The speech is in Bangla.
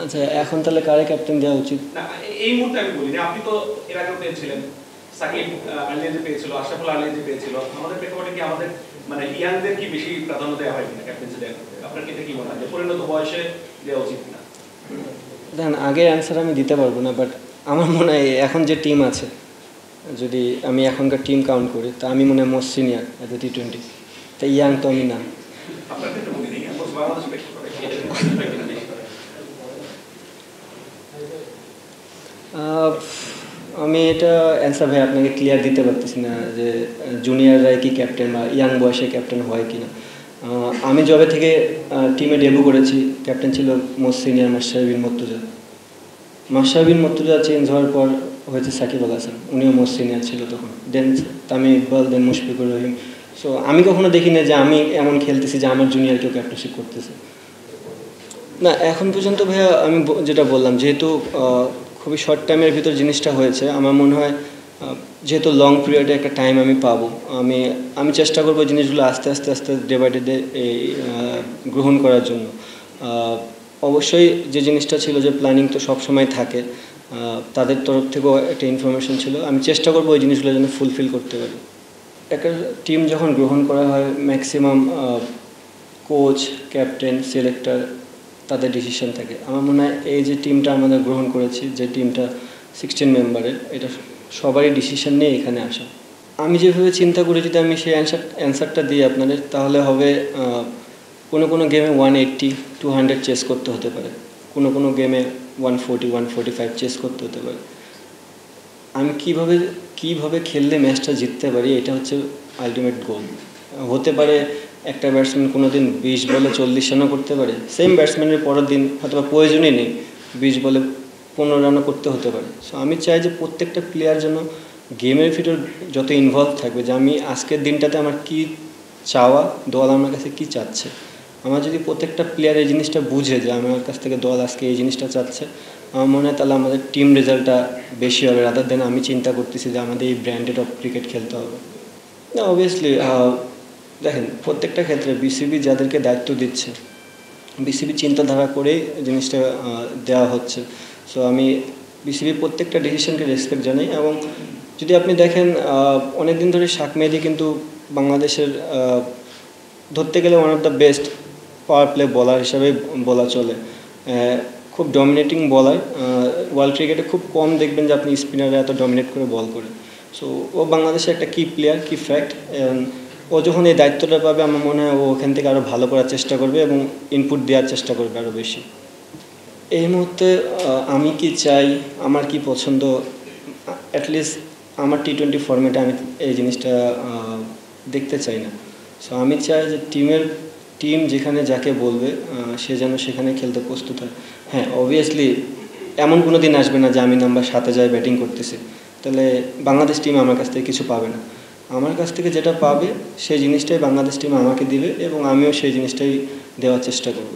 আচ্ছা, এখন তাহলে কারে ক্যাপ্টেন দেওয়া উচিত? না, এই মুহূর্তে আমি বলি না, আপনি তো এর আগেও পেয়েছিলেন, সাকিব আলিয়া যে পেয়েছিল, আশরাফুল আলিয়া যে পেয়েছিল, আমাদের প্রেক্ষাপটে কি আমাদের মানে ইয়াংদের কি বেশি প্রাধান্য দেওয়া হয় কিনা ক্যাপ্টেন্সি দেওয়া? আপনার ক্ষেত্রে কি মনে হয় যে পরিণত বয়সে দেওয়া উচিত কিনা? দেখেন, আগের অ্যান্সার আমি দিতে পারবো না, বাট আমার মনে হয় এখন যে টিম আছে, যদি আমি এখনকার টিম কাউন্ট করি, তা আমি মনে হয় মোস্ট সিনিয়র এত T20, তা ইয়াং তো আমি না। আপনার ক্ষেত্রে মনে নেই বাংলাদেশ প্রেক্ষাপটে আমি এটা অ্যান্সার ভাই আপনাকে ক্লিয়ার দিতে পারতেছি না যে জুনিয়ররাই কি ক্যাপ্টেন বা ইয়াং বয়সে ক্যাপ্টেন হয় কি না। আমি যবে থেকে টিমে ডেবিউ করেছি, ক্যাপ্টেন ছিল মোস্ট সিনিয়র মাশরাফি বিন মুর্তজা। মাশরাফি বিন মুর্তজা চেঞ্জ হওয়ার পর হয়েছে সাকিব আল হাসান, উনিও মোস্ট সিনিয়র ছিল তখন। দেন তামিম ইকবাল, দেন মুশফিকুর রহিম। সো আমি কখনো দেখি না যে আমি এমন খেলতেছি যে আমার জুনিয়র কেউ ক্যাপ্টেনশিপ করতেছে না। এখন পর্যন্ত ভাইয়া আমি যেটা বললাম, যেহেতু খুবই শর্ট টাইমের ভিতর জিনিসটা হয়েছে, আমার মনে হয় যেহেতু লং পিরিয়ডে একটা টাইম আমি পাবো, আমি চেষ্টা করবো জিনিসগুলো আস্তে আস্তে আস্তে ডে বাই ডে গ্রহণ করার জন্য। অবশ্যই যে জিনিসটা ছিল যে প্ল্যানিং তো সবসময় থাকে, তাদের তরফ থেকেও একটা ইনফরমেশন ছিল, আমি চেষ্টা করবো ওই জিনিসগুলো যেন ফুলফিল করতে পারি। একটা টিম যখন গ্রহণ করা হয়, ম্যাক্সিমাম কোচ, ক্যাপ্টেন, সিলেক্টর তাদের ডিসিশন থাকে। আমার মনে হয় এই যে টিমটা আমাদের গ্রহণ করেছি, যে টিমটা 16 মেম্বারের, এটা সবারই ডিসিশন নিয়ে এখানে আসা। আমি যেভাবে চিন্তা করি, যদি আমি সেই অ্যান্সারটা দিই আপনাদের, তাহলে হবে কোনো কোনো গেমে 180, 200 চেস করতে হতে পারে, কোনো কোনো গেমে 140, 145 চেস করতে হতে পারে। আমি কীভাবে খেললে ম্যাচটা জিততে পারি, এটা হচ্ছে আলটিমেট গোল। হতে পারে একটা ব্যাটসম্যান কোনো দিন 20 বলে 40 রানও করতে পারে, সেম ব্যাটসম্যানের পরের দিন হয়তো প্রয়োজনই নেই, 20 বলে 15 রানও করতে হতে পারে। সো আমি চাই যে প্রত্যেকটা প্লেয়ার যেন গেমের ভিতর যত ইনভলভ থাকবে, যে আমি আজকের দিনটাতে আমার কী চাওয়া, দল আমার কাছে কী চাচ্ছে। আমার যদি প্রত্যেকটা প্লেয়ার এই জিনিসটা বুঝে যে আমার কাছ থেকে দল আজকে এই জিনিসটা চাচ্ছে, আমার মনে হয় তাহলে আমাদের টিম রেজাল্টটা বেশি হবে, রাদার দেন আমি চিন্তা করতেছি যে আমাদের এই ব্র্যান্ডেড অফ ক্রিকেট খেলতে হবে। না, অবভিয়াসলি দেখেন, প্রত্যেকটা ক্ষেত্রে বিসিবি যাদেরকে দায়িত্ব দিচ্ছে, বিসিবি চিন্তাধারা করেই জিনিসটা দেওয়া হচ্ছে। সো আমি বিসিবি প্রত্যেকটা ডিসিশনকে রেসপেক্ট জানাই। এবং যদি আপনি দেখেন, অনেক দিন ধরে শাক মেহেদী কিন্তু বাংলাদেশের ধরতে গেলে one of the best power play বলার হিসাবে বলা চলে। খুব ডমিনেটিং বলার, ওয়ার্ল্ড ক্রিকেটে খুব কম দেখবেন যে আপনি স্পিনাররা এত ডমিনেট করে বল করে। সো ও বাংলাদেশের একটা কি প্লেয়ার, কি ফ্যাক্ট। ও যখন এই দায়িত্বটা পাবে, আমার মনে হয় ও ওখান থেকে আরও ভালো করার চেষ্টা করবে এবং ইনপুট দেওয়ার চেষ্টা করবে আরও বেশি। এই মুহূর্তে আমি কি চাই, আমার কি পছন্দ, অ্যাটলিস্ট আমার T20 ফর্মেটে আমি এই জিনিসটা দেখতে চাই না। সো আমি চাই যে টিম যেখানে যাকে বলবে সে যেন সেখানে খেলতে প্রস্তুত হয়। হ্যাঁ, অবভিয়াসলি এমন কোনো দিন আসবে না যে আমি নাম্বার 7-এ যাই ব্যাটিং করতেছি, তাহলে বাংলাদেশ টিম আমার কাছ থেকে কিছু পাবে না। আমার কাছ থেকে যেটা পাবে সেই জিনিসটাই বাংলাদেশ টিম আমাকে দিবে এবং আমিও সেই জিনিসটাই দেওয়ার চেষ্টা করব।